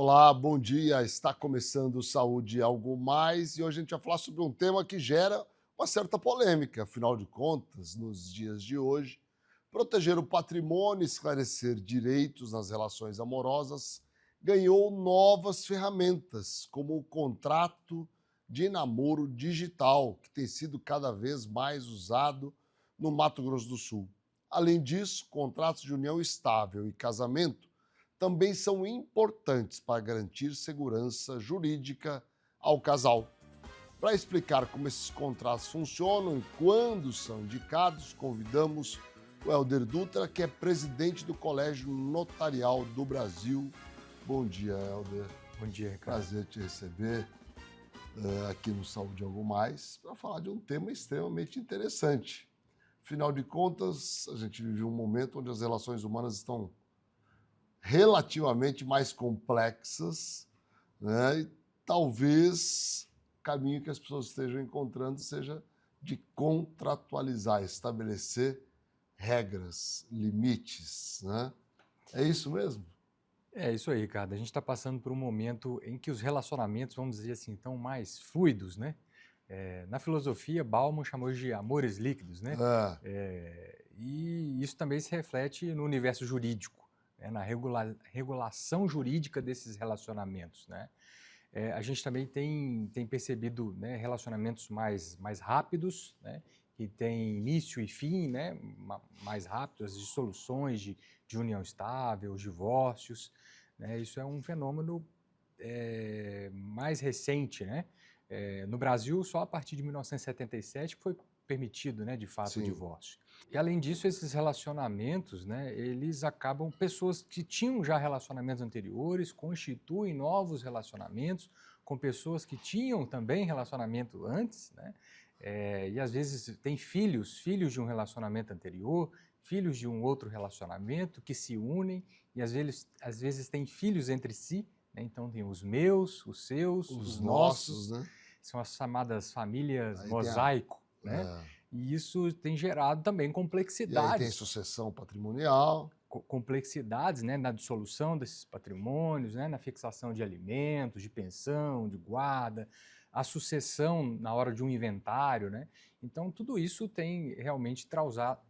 Olá, bom dia. Está começando o Saúde e Algo Mais e hoje a gente vai falar sobre um tema que gera uma certa polêmica. Afinal de contas, nos dias de hoje, proteger o patrimônio e esclarecer direitos nas relações amorosas ganhou novas ferramentas, como o contrato de namoro digital, que tem sido cada vez mais usado no Mato Grosso do Sul. Além disso, contratos de união estável e casamento também são importantes para garantir segurança jurídica ao casal. Para explicar como esses contratos funcionam e quando são indicados, convidamos o Helder Dutra, que é presidente do Colégio Notarial do Brasil. Bom dia, Helder. Bom dia, Ricardo. Prazer te receber aqui no Saúde e Algo Mais para falar de um tema extremamente interessante. Afinal de contas, a gente vive um momento onde as relações humanas estão relativamente mais complexas, né? E talvez o caminho que as pessoas estejam encontrando seja de contratualizar, estabelecer regras, limites, né? É isso mesmo? É isso aí, Ricardo. A gente está passando por um momento em que os relacionamentos, vamos dizer assim, estão mais fluidos, né? Na filosofia, Bauman chamou de amores líquidos, né? É, E isso também se reflete no universo jurídico, né? Na regulação jurídica desses relacionamentos, né? A gente também tem percebido, né, relacionamentos mais rápidos, né, que têm início e fim, né, mais rápidos, as dissoluções de união estável, os divórcios, né, isso é um fenômeno mais recente, né? No Brasil, só a partir de 1977 que foi permitido, né, de fato, o sim. divórcio. E além disso, esses relacionamentos, né, eles acabam, pessoas que tinham já relacionamentos anteriores, constituem novos relacionamentos com pessoas que tinham também relacionamento antes, né? E às vezes tem filhos de um relacionamento anterior, filhos de um outro relacionamento que se unem e às vezes têm filhos entre si, né? Então tem os meus, os seus, Os os nossos, nossos, né? são as chamadas famílias Aí tem a, mosaico, né? é, E isso tem gerado também e aí tem complexidades, sucessão patrimonial. complexidades, né, na dissolução desses patrimônios, né, na fixação de alimentos, de pensão, de guarda, a sucessão na hora de um inventário, né? Então tudo isso tem realmente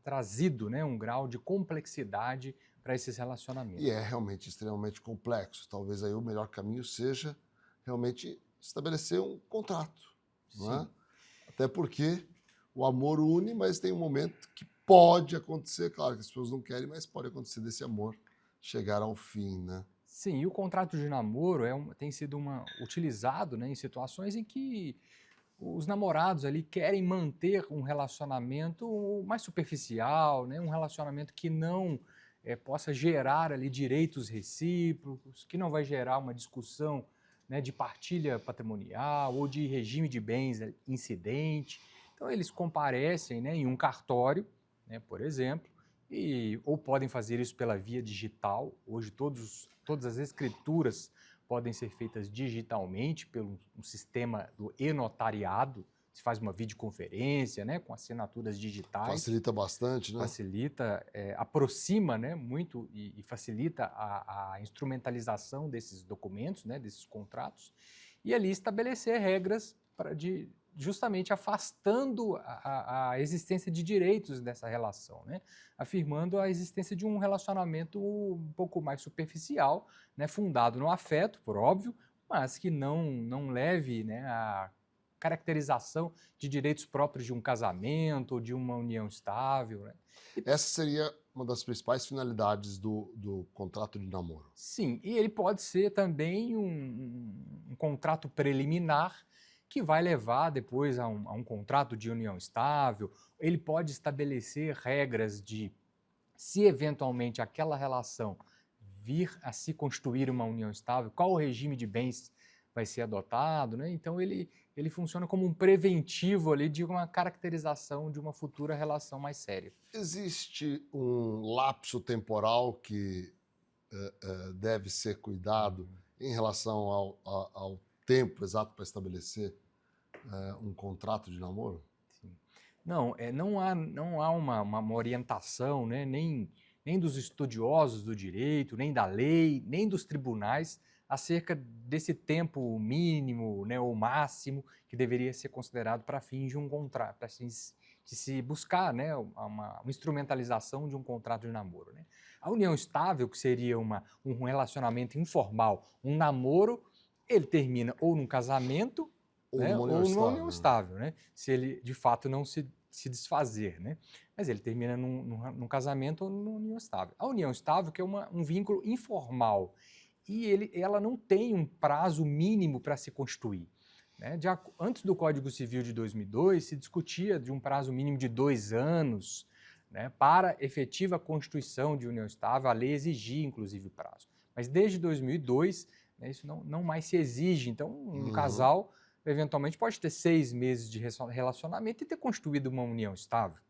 trazido, né, um grau de complexidade para esses E relacionamentos. é realmente extremamente complexo. Talvez aí o melhor caminho seja realmente estabelecer um contrato, não é? Sim. Até porque o amor une, mas tem um momento que pode acontecer, claro que as pessoas não querem, mas pode acontecer desse amor chegar ao fim, né? Sim, e o contrato de namoro tem sido utilizado, né, em situações em que os namorados ali querem manter um relacionamento mais superficial, né, um relacionamento que não possa gerar ali direitos recíprocos, que não vai gerar uma discussão, né, de partilha patrimonial ou de regime de bens incidente. Então eles comparecem, né, em um cartório, né, por exemplo, ou podem fazer isso pela via digital. Hoje todas as escrituras podem ser feitas digitalmente pelo um sistema do e-notariado. Se faz uma videoconferência, né, com assinaturas digitais, Facilita bastante, né? facilita, aproxima, né, muito e facilita a instrumentalização desses documentos, né, desses contratos, e ali estabelecer regras justamente afastando a existência de direitos dessa relação, né? Afirmando a existência de um relacionamento um pouco mais superficial, né? Fundado no afeto, por óbvio, mas que não leve, né, a caracterização de direitos próprios de um casamento ou de uma união estável, né? E, Essa seria uma das principais finalidades do contrato de namoro. sim, e ele pode ser também um contrato preliminar que vai levar depois a um contrato de união estável. Ele pode estabelecer regras de, se eventualmente aquela relação vir a se constituir uma união estável, qual o regime de bens vai ser adotado, né? Então ele funciona como um preventivo ali de uma caracterização de uma futura relação mais séria. Existe um lapso temporal que deve ser cuidado em relação ao tempo exato para estabelecer um contrato de namoro? Sim. Não há uma orientação, né, nem dos estudiosos do direito, nem da lei, nem dos tribunais acerca desse tempo mínimo, né, ou máximo que deveria ser considerado para fins de um contrato, para fins de se buscar, né, uma instrumentalização de um contrato de namoro, né? A união estável, que seria um relacionamento informal, um namoro, ele termina ou num casamento, Ou né, numa união ou numa estável. união estável, né? Se ele de fato não se desfazer, né? Mas ele termina num casamento ou numa união estável. A união estável, que é um vínculo informal, e ela não tem um prazo mínimo para se constituir, né? Antes do Código Civil de 2002, se discutia de um prazo mínimo de 2 anos, né, para efetiva constituição de união estável. A lei exigia, inclusive, o prazo. Mas desde 2002, né, isso não mais se exige. Então, um casal, eventualmente, pode ter 6 meses de relacionamento e ter constituído uma união estável.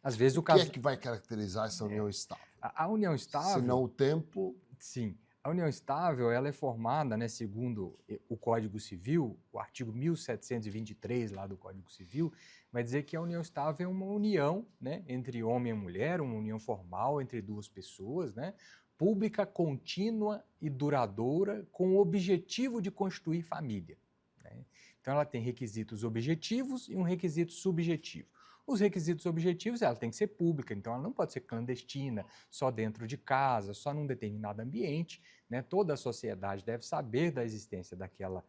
Às vezes, O que é que vai caracterizar essa união estável? A união estável... Se não o tempo... Sim. A união estável, ela é formada, né, segundo o Código Civil, o artigo 1723 lá do Código Civil, vai dizer que a união estável é uma união, né, entre homem e mulher, uma união formal entre duas pessoas, né, pública, contínua e duradoura, com o objetivo de constituir família, né? Então, ela tem requisitos objetivos e um requisito subjetivo. Os requisitos objetivos, ela tem que ser pública, então ela não pode ser clandestina, só dentro de casa, só num determinado ambiente, né? Toda a sociedade deve saber da existência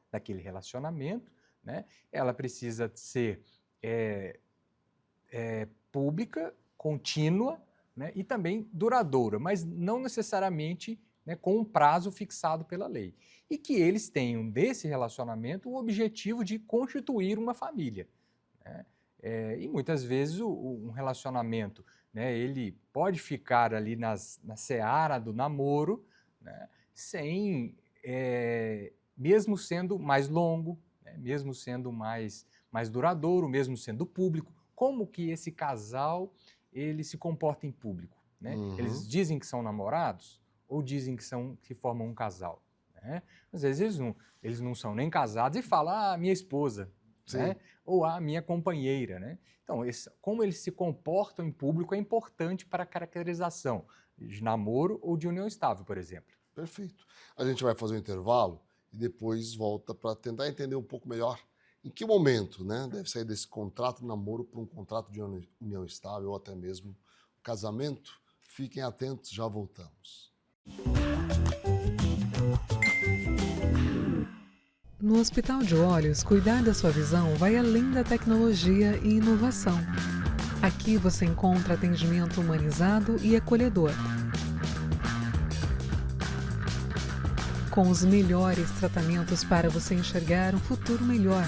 daquele relacionamento, né? Ela precisa ser pública, contínua, né? E também duradoura, mas não necessariamente, né, com um prazo fixado pela lei. E que eles tenham desse relacionamento o objetivo de constituir uma família, né? E muitas vezes um relacionamento, né, ele pode ficar ali na seara do namoro, né, mesmo sendo mais longo, né, mesmo sendo mais duradouro, mesmo sendo público. Como que esse casal ele se comporta em público, né? Eles dizem que são namorados ou dizem que formam um casal, né? Às vezes eles não são nem casados e falam, minha esposa, né? Ou a minha companheira, né? Então, como eles se comportam em público é importante para a caracterização de namoro ou de união estável, por exemplo. Perfeito. A gente vai fazer um intervalo e depois volta para tentar entender um pouco melhor em que momento, né, deve sair desse contrato de namoro para um contrato de união estável ou até mesmo casamento. Fiquem atentos, já voltamos. No Hospital de Olhos, cuidar da sua visão vai além da tecnologia e inovação. Aqui você encontra atendimento humanizado e acolhedor, com os melhores tratamentos para você enxergar um futuro melhor.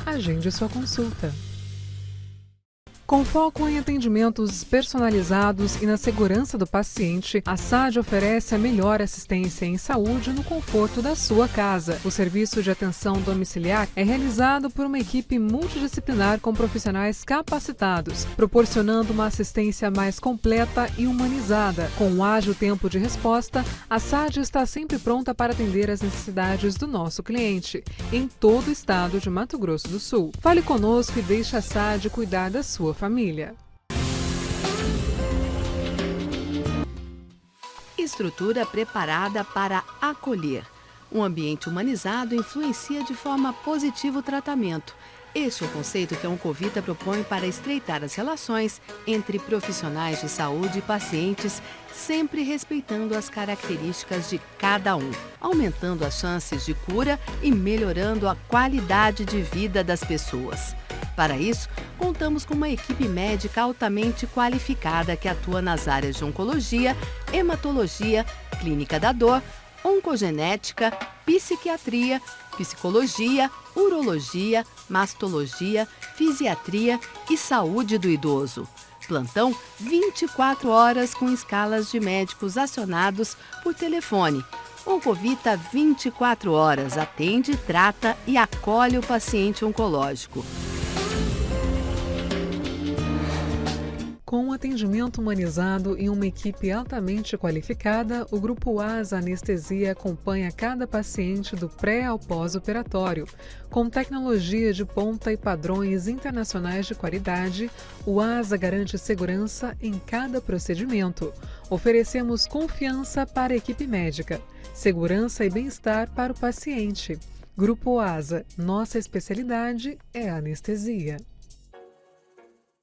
Agende sua consulta. Com foco em atendimentos personalizados e na segurança do paciente, a SAD oferece a melhor assistência em saúde no conforto da sua casa. O serviço de atenção domiciliar é realizado por uma equipe multidisciplinar com profissionais capacitados, proporcionando uma assistência mais completa e humanizada. Com um ágil tempo de resposta, a SAD está sempre pronta para atender as necessidades do nosso cliente, em todo o estado de Mato Grosso do Sul. Fale conosco e deixe a SAD cuidar da sua família. Estrutura preparada para acolher. Um ambiente humanizado influencia de forma positiva o tratamento. Este é o conceito que a Oncovita propõe para estreitar as relações entre profissionais de saúde e pacientes, sempre respeitando as características de cada um, aumentando as chances de cura e melhorando a qualidade de vida das pessoas. Para isso, contamos com uma equipe médica altamente qualificada que atua nas áreas de oncologia, hematologia, clínica da dor, oncogenética, psiquiatria, psicologia, urologia, mastologia, fisiatria e saúde do idoso. Plantão 24 horas com escalas de médicos acionados por telefone. Oncovita 24 horas atende, trata e acolhe o paciente oncológico. Com um atendimento humanizado e uma equipe altamente qualificada, o Grupo ASA Anestesia acompanha cada paciente do pré ao pós-operatório. Com tecnologia de ponta e padrões internacionais de qualidade, o ASA garante segurança em cada procedimento. Oferecemos confiança para a equipe médica, segurança e bem-estar para o paciente. Grupo ASA, nossa especialidade é a anestesia.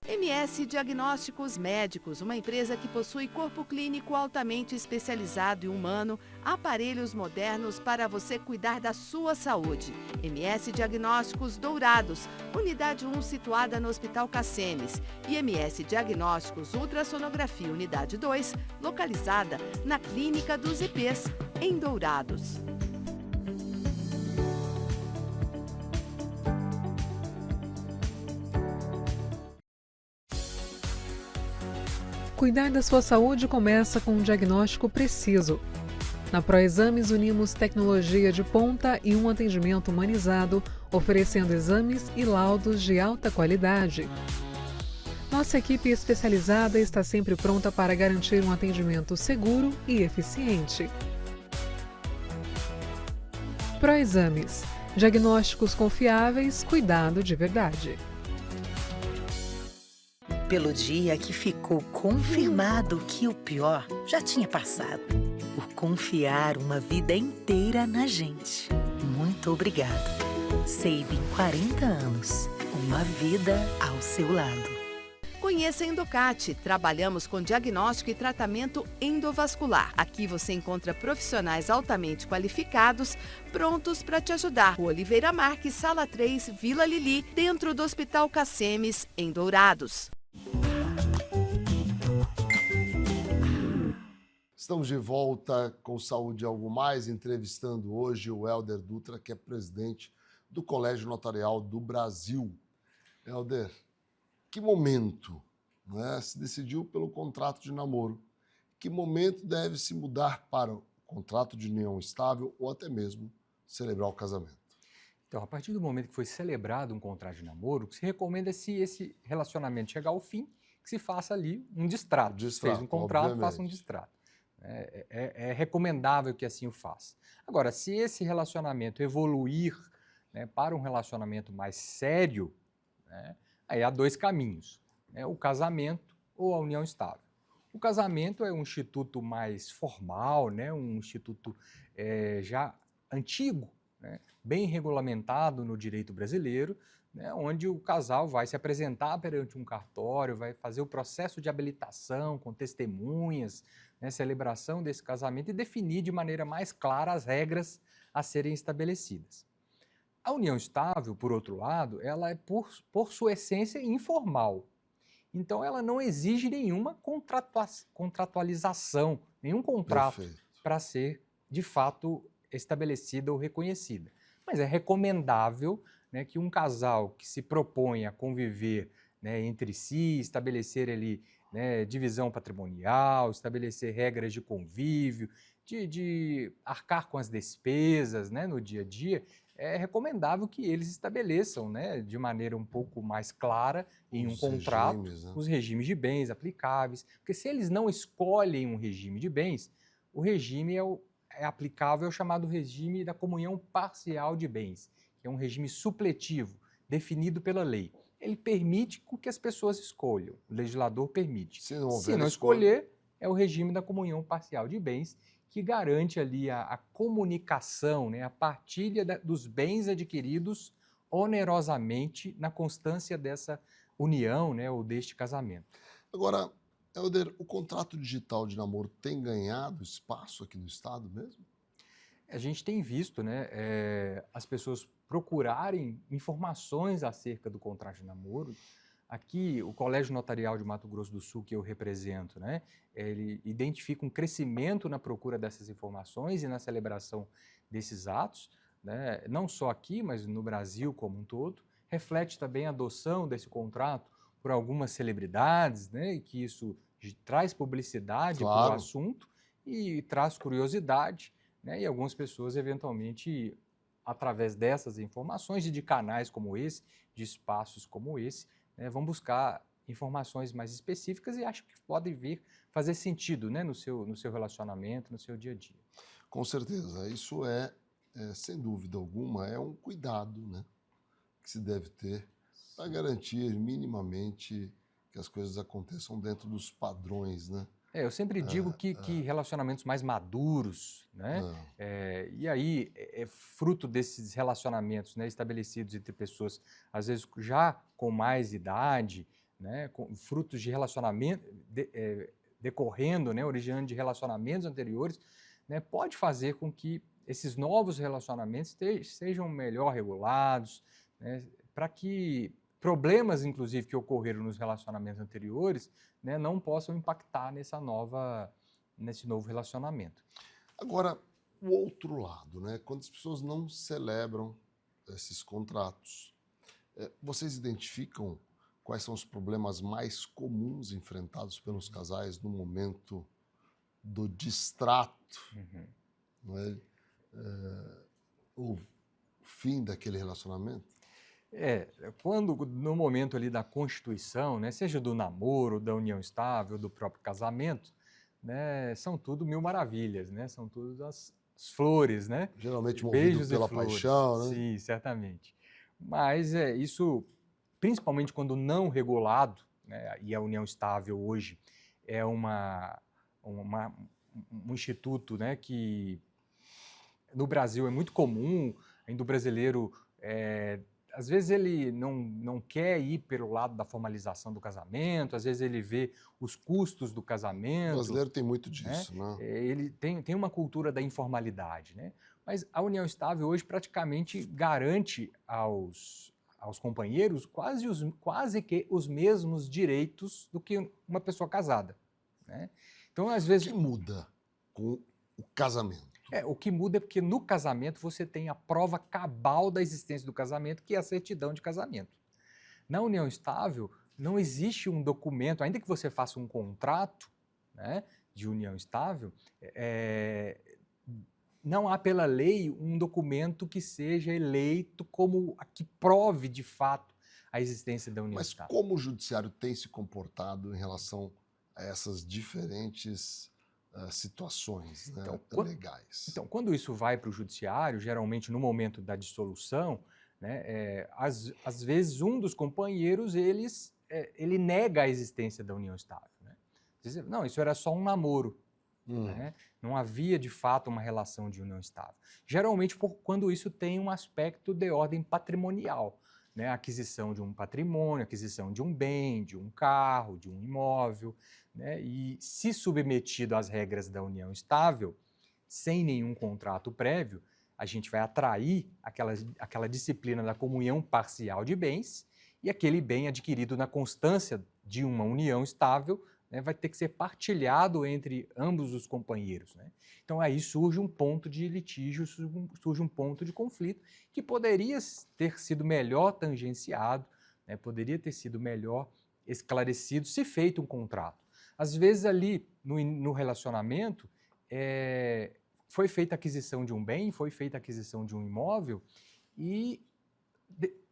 MS Diagnósticos Médicos, uma empresa que possui corpo clínico altamente especializado e humano, aparelhos modernos para você cuidar da sua saúde. MS Diagnósticos Dourados, unidade 1 situada no Hospital Cassemes. E MS Diagnósticos Ultrassonografia, unidade 2, localizada na Clínica dos IPs, em Dourados. Cuidar da sua saúde começa com um diagnóstico preciso. Na ProExames unimos tecnologia de ponta e um atendimento humanizado, oferecendo exames e laudos de alta qualidade. Nossa equipe especializada está sempre pronta para garantir um atendimento seguro e eficiente. ProExames. Diagnósticos confiáveis, cuidado de verdade. Pelo dia que ficou confirmado que o pior já tinha passado. Por confiar uma vida inteira na gente. Muito obrigado. Sabin 40 anos. Uma vida ao seu lado. Conheça a Endocate. Trabalhamos com diagnóstico e tratamento endovascular. Aqui você encontra profissionais altamente qualificados, prontos para te ajudar. O Oliveira Marques, Sala 3, Vila Lili, dentro do Hospital Cassemes, em Dourados. Estamos de volta com Saúde e Algo Mais, entrevistando hoje o Hélder Dutra, que é presidente do Colégio Notarial do Brasil. Hélder, que momento, né, se decidiu pelo contrato de namoro? Que momento deve se mudar para o contrato de união estável ou até mesmo celebrar o casamento? Então, a partir do momento que foi celebrado um contrato de namoro, o que se recomenda é, se esse relacionamento chegar ao fim, que se faça ali um distrato. Fez um contrato, obviamente. faça um distrato. É recomendável que assim o faça. Agora, se esse relacionamento evoluir, né, para um relacionamento mais sério, né, aí há dois caminhos, né, o casamento ou a união estável. O casamento é um instituto mais formal, né, um instituto já antigo, né, bem regulamentado no direito brasileiro, né, onde o casal vai se apresentar perante um cartório, vai fazer o processo de habilitação com testemunhas, né, celebração desse casamento e definir de maneira mais clara as regras a serem estabelecidas. A união estável, por outro lado, ela é por sua essência informal. Então ela não exige nenhuma contratualização, nenhum contrato para ser de fato estabelecida ou reconhecida. Mas é recomendável, né, que um casal que se propõe a conviver, né, entre si, estabelecer ali, né, divisão patrimonial, estabelecer regras de convívio, de arcar com as despesas, né, no dia a dia, é recomendável que eles estabeleçam, né, de maneira um pouco mais clara em um contrato, os regimes de bens aplicáveis, porque se eles não escolhem um regime de bens, o regime é aplicável ao chamado regime da comunhão parcial de bens, que é um regime supletivo, definido pela lei. Ele permite que as pessoas escolham, o legislador permite. Se não escolher, é o regime da comunhão parcial de bens, que garante ali a comunicação, né, a partilha dos bens adquiridos onerosamente na constância dessa união, né, ou deste casamento. Agora, Hélder, o contrato digital de namoro tem ganhado espaço aqui no Estado mesmo? A gente tem visto, né, as pessoas procurarem informações acerca do contrato de namoro. Aqui, o Colégio Notarial de Mato Grosso do Sul, que eu represento, né, ele identifica um crescimento na procura dessas informações e na celebração desses atos, né, não só aqui, mas no Brasil como um todo. Reflete também a adoção desse contrato por algumas celebridades, né, e que isso traz publicidade para o assunto e traz curiosidade, né, e algumas pessoas, eventualmente, através dessas informações e de canais como esse, de espaços como esse, né, vão buscar informações mais específicas e acho que podem vir fazer sentido, né, no seu relacionamento, no seu dia a dia. Com certeza, isso sem dúvida alguma, é um cuidado, né, que se deve ter para garantir minimamente que as coisas aconteçam dentro dos padrões, né? Eu sempre digo que relacionamentos mais maduros, né? E aí é fruto desses relacionamentos, né, estabelecidos entre pessoas, às vezes já com mais idade, né, frutos de relacionamento decorrendo, né, originando de relacionamentos anteriores, né, pode fazer com que esses novos relacionamentos sejam melhor regulados, né, para que problemas, inclusive, que ocorreram nos relacionamentos anteriores, né, não possam impactar nesse novo relacionamento. Agora, o outro lado, né, quando as pessoas não celebram esses contratos, vocês identificam quais são os problemas mais comuns enfrentados pelos casais no momento do distrato, né, o fim daquele relacionamento? Quando no momento ali da constituição, né, seja do namoro, da união estável, do próprio casamento, né, são tudo mil maravilhas, né, são tudo as flores, né? Geralmente movido Beijos pela e flores. paixão, né? Sim, certamente. Mas isso, principalmente quando não regulado, né, e a união estável hoje é um instituto, né, que no Brasil é muito comum, ainda o brasileiro às vezes ele não quer ir pelo lado da formalização do casamento, às vezes ele vê os custos do casamento. O brasileiro tem muito disso, né? Ele tem uma cultura da informalidade, né? Mas a união estável hoje praticamente garante aos companheiros quase que os mesmos direitos do que uma pessoa casada, né? Então, às vezes... O que muda com o casamento? O que muda é porque no casamento você tem a prova cabal da existência do casamento, que é a certidão de casamento. Na união estável, não existe um documento, ainda que você faça um contrato, né, de união estável, não há pela lei um documento que seja eleito como que prove de fato a existência da união estável. Mas como o judiciário tem se comportado em relação a essas diferentes situações, né, legais? Então, quando isso vai para o judiciário, geralmente no momento da dissolução, né, às vezes um dos companheiros ele nega a existência da união estável, né? Diz, não, isso era só um namoro, né? Não havia de fato uma relação de união estável. Geralmente quando isso tem um aspecto de ordem patrimonial, né? Aquisição de um patrimônio, aquisição de um bem, de um carro, de um imóvel, né? E se submetido às regras da união estável, sem nenhum contrato prévio, a gente vai atrair aquela disciplina da comunhão parcial de bens, e aquele bem adquirido na constância de uma união estável, né, vai ter que ser partilhado entre ambos os companheiros, né? Então aí surge um ponto de litígio, surge um ponto de conflito que poderia ter sido melhor tangenciado, né, poderia ter sido melhor esclarecido se feito um contrato. Às vezes ali no relacionamento foi feita a aquisição de um bem, foi feita a aquisição de um imóvel e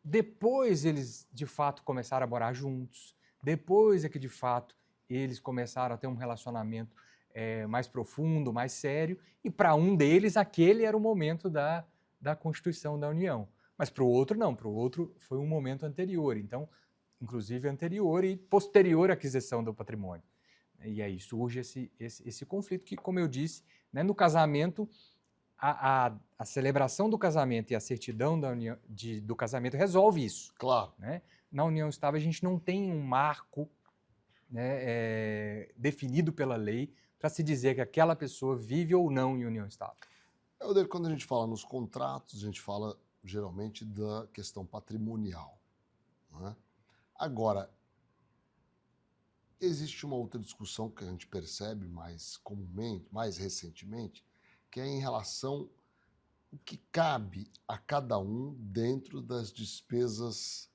depois eles de fato começaram a morar juntos, depois é que de fato eles começaram a ter um relacionamento mais profundo, mais sério, e para um deles aquele era o momento da constituição da união. Mas para o outro não, para o outro foi um momento anterior, então, inclusive anterior e posterior à aquisição do patrimônio. E aí surge esse conflito que, como eu disse, né, no casamento, a celebração do casamento e a certidão do casamento resolve isso. Claro. Né? Na união estável, a gente não tem um marco, né, definido pela lei para se dizer que aquela pessoa vive ou não em união estável. Quando a gente fala nos contratos, a gente fala geralmente da questão patrimonial, né? Agora, existe uma outra discussão que a gente percebe mais comumente, mais recentemente, que é em relação ao que cabe a cada um dentro das despesas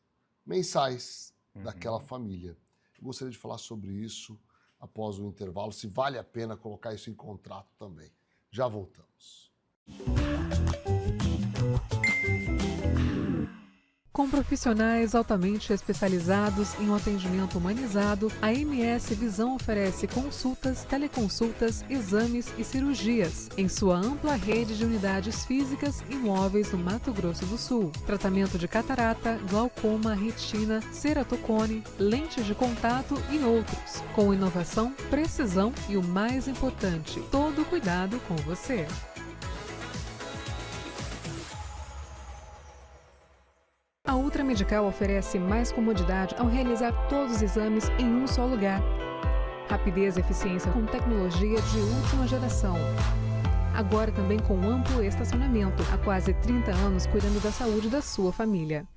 mensais daquela família. Eu gostaria de falar sobre isso após o intervalo, se vale a pena colocar isso em contrato também. Já voltamos. Com profissionais altamente especializados em um atendimento humanizado, a MS Visão oferece consultas, teleconsultas, exames e cirurgias em sua ampla rede de unidades físicas e móveis no Mato Grosso do Sul. Tratamento de catarata, glaucoma, retina, ceratocone, lentes de contato e outros. Com inovação, precisão e o mais importante, todo cuidado com você. A Ultra Medical oferece mais comodidade ao realizar todos os exames em um só lugar. Rapidez e eficiência com tecnologia de última geração. Agora também com amplo estacionamento, há quase 30 anos cuidando da saúde da sua família.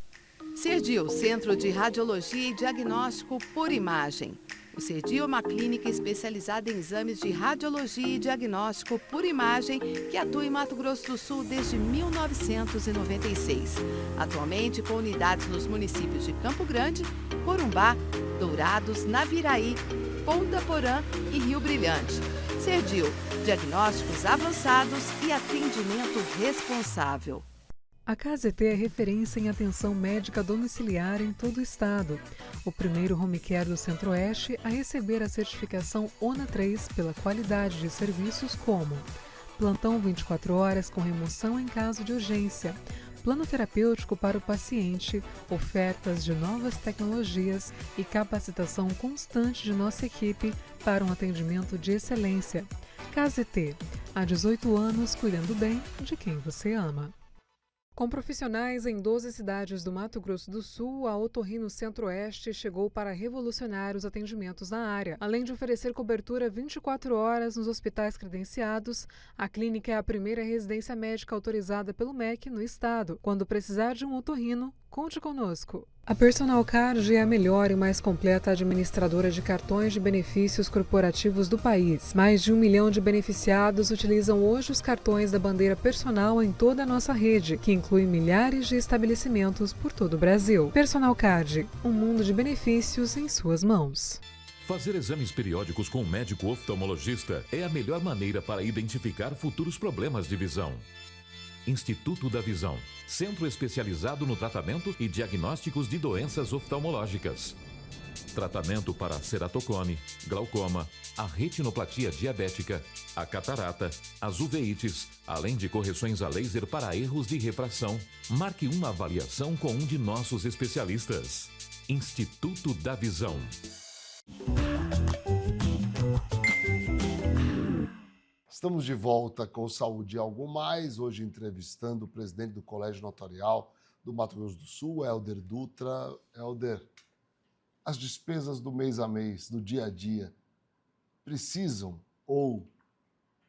Cerdil, Centro de Radiologia e Diagnóstico por Imagem. O Cerdil é uma clínica especializada em exames de radiologia e diagnóstico por imagem que atua em Mato Grosso do Sul desde 1996. Atualmente com unidades nos municípios de Campo Grande, Corumbá, Dourados, Naviraí, Ponta Porã e Rio Brilhante. Cerdil, diagnósticos avançados e atendimento responsável. A KZT é referência em atenção médica domiciliar em todo o estado. O primeiro home care do Centro-Oeste a receber a certificação ONA 3 pela qualidade de serviços como plantão 24 horas com remoção em caso de urgência, plano terapêutico para o paciente, ofertas de novas tecnologias e capacitação constante de nossa equipe para um atendimento de excelência. KZT, há 18 anos cuidando bem de quem você ama. Com profissionais em 12 cidades do Mato Grosso do Sul, a Otorrino Centro-Oeste chegou para revolucionar os atendimentos na área. Além de oferecer cobertura 24 horas nos hospitais credenciados, a clínica é a primeira residência médica autorizada pelo MEC no estado. Quando precisar de um otorrino, conte conosco. A Personal Card é a melhor e mais completa administradora de cartões de benefícios corporativos do país. Mais de 1 milhão de beneficiados utilizam hoje os cartões da bandeira Personal em toda a nossa rede, que inclui milhares de estabelecimentos por todo o Brasil. Personal Card, um mundo de benefícios em suas mãos. Fazer exames periódicos com um médico oftalmologista é a melhor maneira para identificar futuros problemas de visão. Instituto da Visão, centro especializado no tratamento e diagnósticos de doenças oftalmológicas. Tratamento para ceratocone, glaucoma, a retinoplatia diabética, a catarata, as uveites, além de correções a laser para erros de refração. Marque uma avaliação com um de nossos especialistas. Instituto da Visão. Estamos de volta com Saúde e Algo Mais, hoje entrevistando o presidente do Colégio Notarial do Mato Grosso do Sul, Helder Dutra. Helder, as despesas do mês a mês, do dia a dia, precisam ou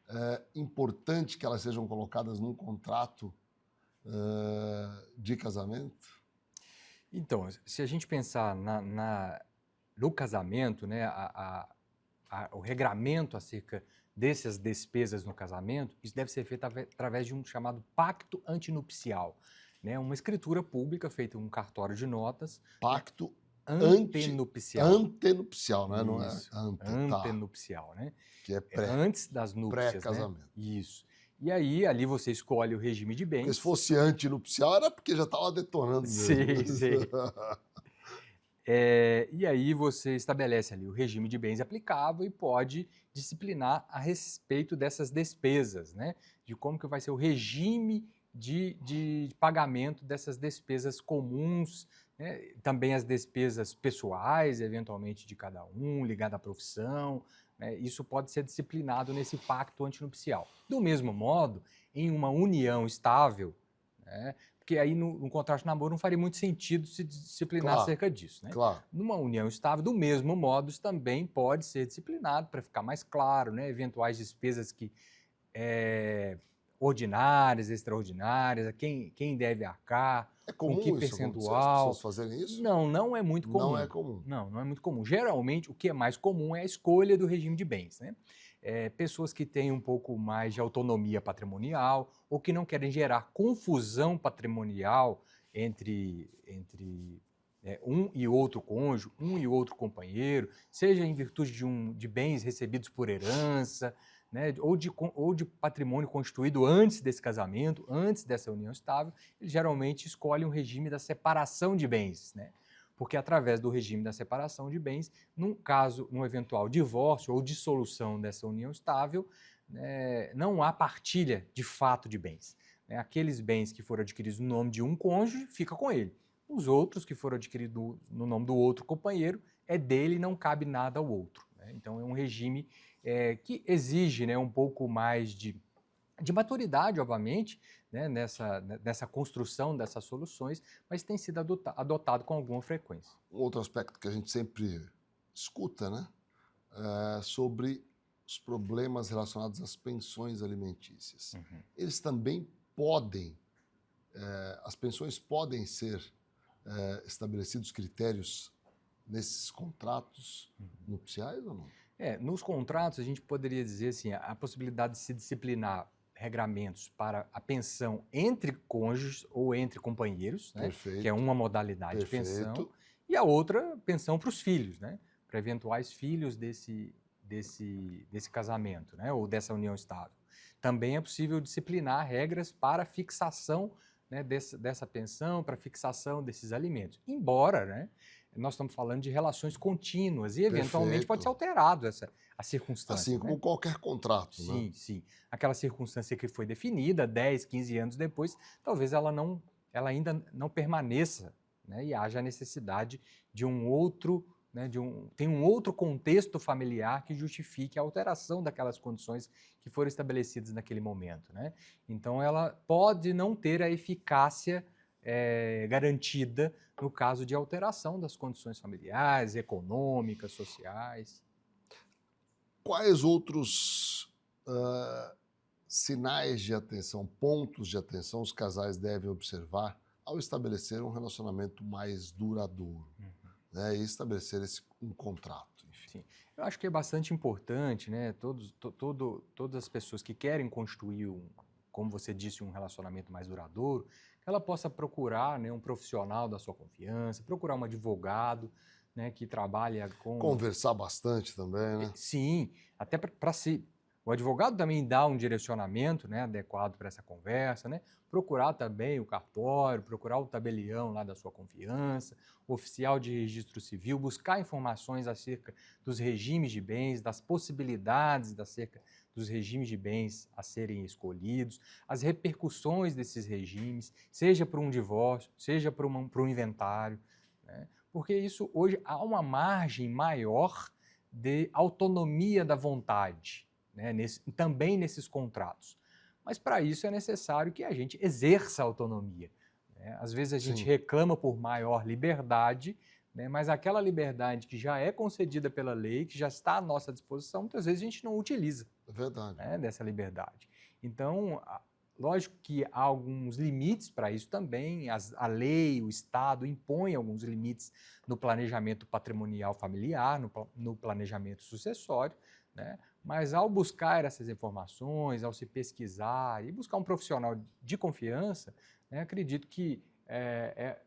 é importante que elas sejam colocadas num contrato de casamento? Então, se a gente pensar no casamento, né, o regramento acerca dessas despesas no casamento, isso deve ser feito através de um chamado pacto antinupcial, né? Uma escritura pública feita em um cartório de notas. Pacto antenupcial. Antenupcial, né? Não é antenupcial, né? Que é antes das núpcias, pré-casamento. Né? Isso. E aí, ali você escolhe o regime de bens. Porque se fosse antinupcial, era porque já estava detonando mesmo. Sim. E aí você estabelece ali o regime de bens aplicável e pode disciplinar a respeito dessas despesas, né? De como que vai ser o regime de pagamento dessas despesas comuns, né? Também as despesas pessoais, eventualmente, de cada um, ligado à profissão, né? Isso pode ser disciplinado nesse pacto antinupcial. Do mesmo modo, em uma união estável, né? Porque aí no contrato de namoro não faria muito sentido se disciplinar acerca disso, né? Claro. Numa união estável, do mesmo modo, isso também pode ser disciplinado para ficar mais claro, né? Eventuais despesas ordinárias, extraordinárias, quem deve arcar, é comum com que isso, percentual. as pessoas fazerem isso? Não é muito comum. Não é comum. Não é muito comum. Geralmente, o que é mais comum é a escolha do regime de bens, né? Pessoas que têm um pouco mais de autonomia patrimonial ou que não querem gerar confusão patrimonial entre um e outro cônjuge, um e outro companheiro, seja em virtude de bens recebidos por herança, né, ou de patrimônio constituído antes desse casamento, antes dessa união estável, ele geralmente escolhe um regime da separação de bens, né? Porque através do regime da separação de bens, num eventual divórcio ou dissolução dessa união estável, né, não há partilha de fato de bens. Né? Aqueles bens que foram adquiridos no nome de um cônjuge, fica com ele. Os outros que foram adquiridos no nome do outro companheiro, é dele e não cabe nada ao outro. Né? Então é um regime que exige, né, um pouco mais de maturidade, obviamente, né, nessa construção dessas soluções, mas tem sido adotado com alguma frequência. Um outro aspecto que a gente sempre escuta, né, é sobre os problemas relacionados às pensões alimentícias. Eles também podem, as pensões podem ser estabelecidos critérios nesses contratos nupciais ou não? Nos contratos, a gente poderia dizer assim, a possibilidade de se disciplinar regramentos para a pensão entre cônjuges ou entre companheiros, né, que é uma modalidade de pensão, e a outra, pensão para os filhos, né, para eventuais filhos desse casamento, né, ou dessa união estável. Também é possível disciplinar regras para fixação, né, dessa pensão, para fixação desses alimentos. Embora, né, nós estamos falando de relações contínuas e, eventualmente, pode ser alterado a circunstância. Assim como qualquer contrato, sim, né? Sim. Aquela circunstância que foi definida 10, 15 anos depois, talvez ela ainda não permaneça, né, e haja a necessidade de um outro, né, tem um outro contexto familiar que justifique a alteração daquelas condições que foram estabelecidas naquele momento. Né? Então, ela pode não ter a eficácia garantida no caso de alteração das condições familiares, econômicas, sociais. Quais outros sinais de atenção, pontos de atenção os casais devem observar ao estabelecer um relacionamento mais duradouro, né, e estabelecer um contrato? Enfim. Sim. Eu acho que é bastante importante, né, todas as pessoas que querem construir, como você disse, um relacionamento mais duradouro, que ela possa procurar, né, um profissional da sua confiança, procurar um advogado, né, que trabalha com... Conversar bastante também, né? Sim, até para si. O advogado também dá um direcionamento, né, adequado para essa conversa, né? Procurar também o cartório, procurar o tabelião lá da sua confiança, o oficial de registro civil, buscar informações acerca dos regimes de bens, das possibilidades acerca dos regimes de bens a serem escolhidos, as repercussões desses regimes, seja para um divórcio, seja para um inventário, né? Porque isso hoje há uma margem maior de autonomia da vontade, né, também nesses contratos. Mas para isso é necessário que a gente exerça a autonomia. Né? Às vezes a gente reclama por maior liberdade, né, mas aquela liberdade que já é concedida pela lei, que já está à nossa disposição, muitas vezes a gente não utiliza. É verdade. Né, dessa liberdade. Então, lógico que há alguns limites para isso também, a lei, o Estado impõe alguns limites no planejamento patrimonial familiar, no planejamento sucessório, né? Mas ao buscar essas informações, ao se pesquisar e buscar um profissional de confiança, né, acredito que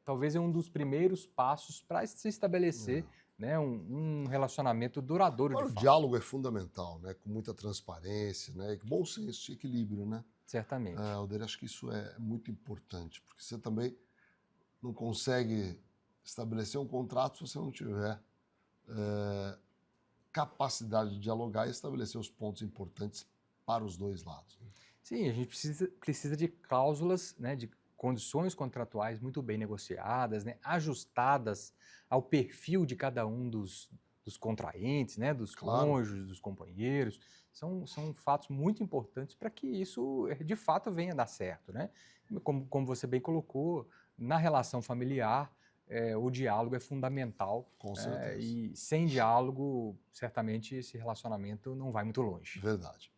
talvez é um dos primeiros passos para se estabelecer né, um relacionamento duradouro. Agora, de fato. o diálogo é fundamental, né, com muita transparência, né, bom senso e equilíbrio, né? Certamente. Alder, acho que isso é muito importante, porque você também não consegue estabelecer um contrato se você não tiver capacidade de dialogar e estabelecer os pontos importantes para os dois lados. Sim, a gente precisa de cláusulas, né, de condições contratuais muito bem negociadas, né, ajustadas ao perfil de cada um dos contraentes, né, dos cônjuges, dos companheiros. São fatos muito importantes para que isso, de fato, venha a dar certo. Né? Como você bem colocou, na relação familiar, o diálogo é fundamental. Com certeza. E sem diálogo, certamente, esse relacionamento não vai muito longe. Verdade.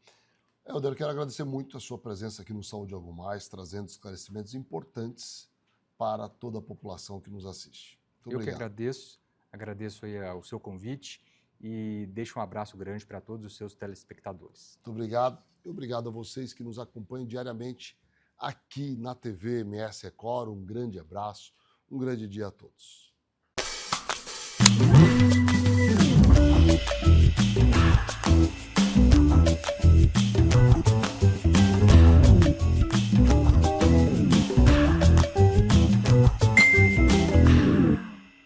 Helder, eu quero agradecer muito a sua presença aqui no Saúde Algo Mais, trazendo esclarecimentos importantes para toda a população que nos assiste. Muito obrigado. Eu que agradeço aí o seu convite e deixo um abraço grande para todos os seus telespectadores. Muito obrigado. E obrigado a vocês que nos acompanham diariamente aqui na TV MS Record. Um grande abraço, um grande dia a todos.